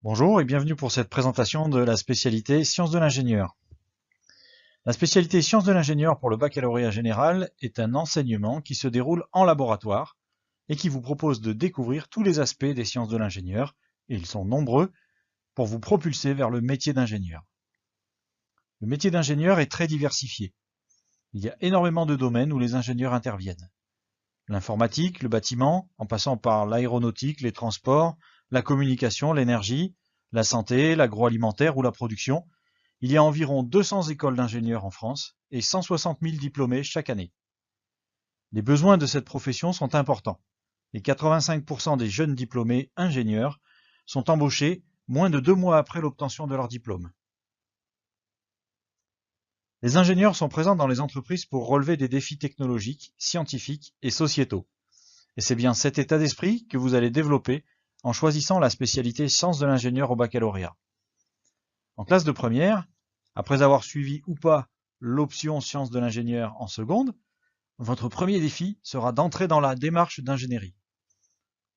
Bonjour et bienvenue pour cette présentation de la spécialité Sciences de l'ingénieur. La spécialité Sciences de l'ingénieur pour le baccalauréat général est un enseignement qui se déroule en laboratoire et qui vous propose de découvrir tous les aspects des sciences de l'ingénieur, et ils sont nombreux, pour vous propulser vers le métier d'ingénieur. Le métier d'ingénieur est très diversifié. Il y a énormément de domaines où les ingénieurs interviennent. L'informatique, le bâtiment, en passant par l'aéronautique, les transports, la communication, l'énergie, la santé, l'agroalimentaire ou la production. Il y a environ 200 écoles d'ingénieurs en France et 160 000 diplômés chaque année. Les besoins de cette profession sont importants et 85% des jeunes diplômés ingénieurs sont embauchés moins de 2 mois après l'obtention de leur diplôme. Les ingénieurs sont présents dans les entreprises pour relever des défis technologiques, scientifiques et sociétaux. Et c'est bien cet état d'esprit que vous allez développer en choisissant la spécialité Sciences de l'ingénieur au baccalauréat. En classe de première, après avoir suivi ou pas l'option Sciences de l'ingénieur en seconde, votre premier défi sera d'entrer dans la démarche d'ingénierie.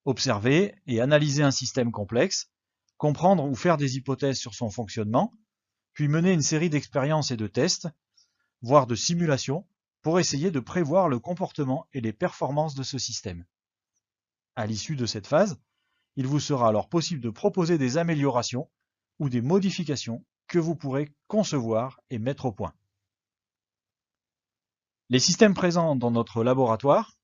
Observer et analyser un système complexe, comprendre ou faire des hypothèses sur son fonctionnement, puis mener une série d'expériences et de tests, voire de simulations, pour essayer de prévoir le comportement et les performances de ce système. À l'issue de cette phase, il vous sera alors possible de proposer des améliorations ou des modifications que vous pourrez concevoir et mettre au point. Les systèmes présents dans notre laboratoire,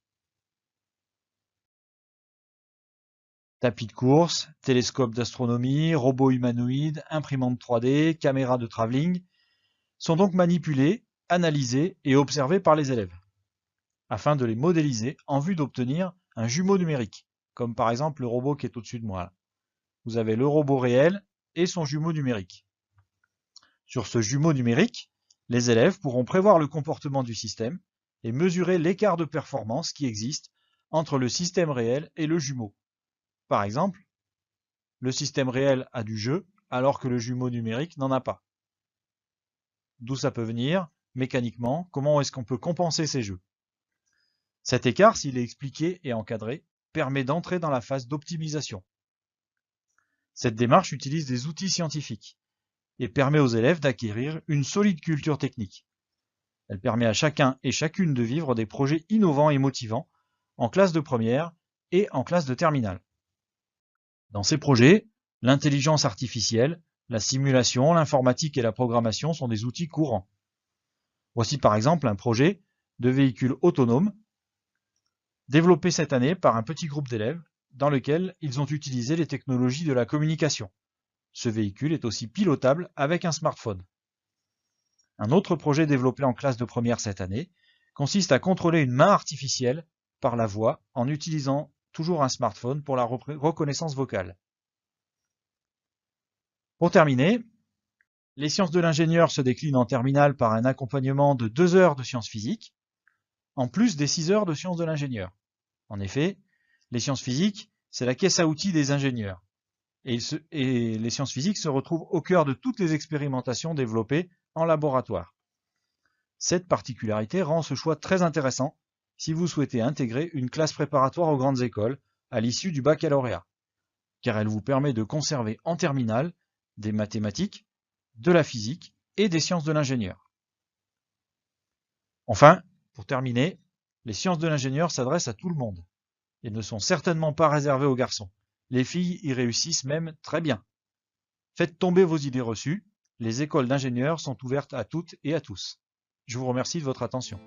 tapis de course, télescope d'astronomie, robots humanoïdes, imprimantes 3D, caméras de travelling, sont donc manipulés, analysés et observés par les élèves, afin de les modéliser en vue d'obtenir un jumeau numérique, comme par exemple le robot qui est au-dessus de moi. Vous avez le robot réel et son jumeau numérique. Sur ce jumeau numérique, les élèves pourront prévoir le comportement du système et mesurer l'écart de performance qui existe entre le système réel et le jumeau. Par exemple, le système réel a du jeu alors que le jumeau numérique n'en a pas. D'où ça peut venir, mécaniquement, comment est-ce qu'on peut compenser ces jeux? Cet écart, s'il est expliqué et encadré, permet d'entrer dans la phase d'optimisation. Cette démarche utilise des outils scientifiques et permet aux élèves d'acquérir une solide culture technique. Elle permet à chacun et chacune de vivre des projets innovants et motivants en classe de première et en classe de terminale. Dans ces projets, l'intelligence artificielle, la simulation, l'informatique et la programmation sont des outils courants. Voici par exemple un projet de véhicule autonome développé cette année par un petit groupe d'élèves dans lequel ils ont utilisé les technologies de la communication. Ce véhicule est aussi pilotable avec un smartphone. Un autre projet développé en classe de première cette année consiste à contrôler une main artificielle par la voix en utilisant toujours un smartphone pour la reconnaissance vocale. Pour terminer, les sciences de l'ingénieur se déclinent en terminale par un accompagnement de 2 heures de sciences physiques, en plus des 6 heures de sciences de l'ingénieur. En effet, les sciences physiques, c'est la caisse à outils des ingénieurs. Et les sciences physiques se retrouvent au cœur de toutes les expérimentations développées en laboratoire. Cette particularité rend ce choix très intéressant si vous souhaitez intégrer une classe préparatoire aux grandes écoles à l'issue du baccalauréat, car elle vous permet de conserver en terminale des mathématiques, de la physique et des sciences de l'ingénieur. Enfin, pour terminer, les sciences de l'ingénieur s'adressent à tout le monde et ne sont certainement pas réservées aux garçons. Les filles y réussissent même très bien. Faites tomber vos idées reçues, les écoles d'ingénieurs sont ouvertes à toutes et à tous. Je vous remercie de votre attention.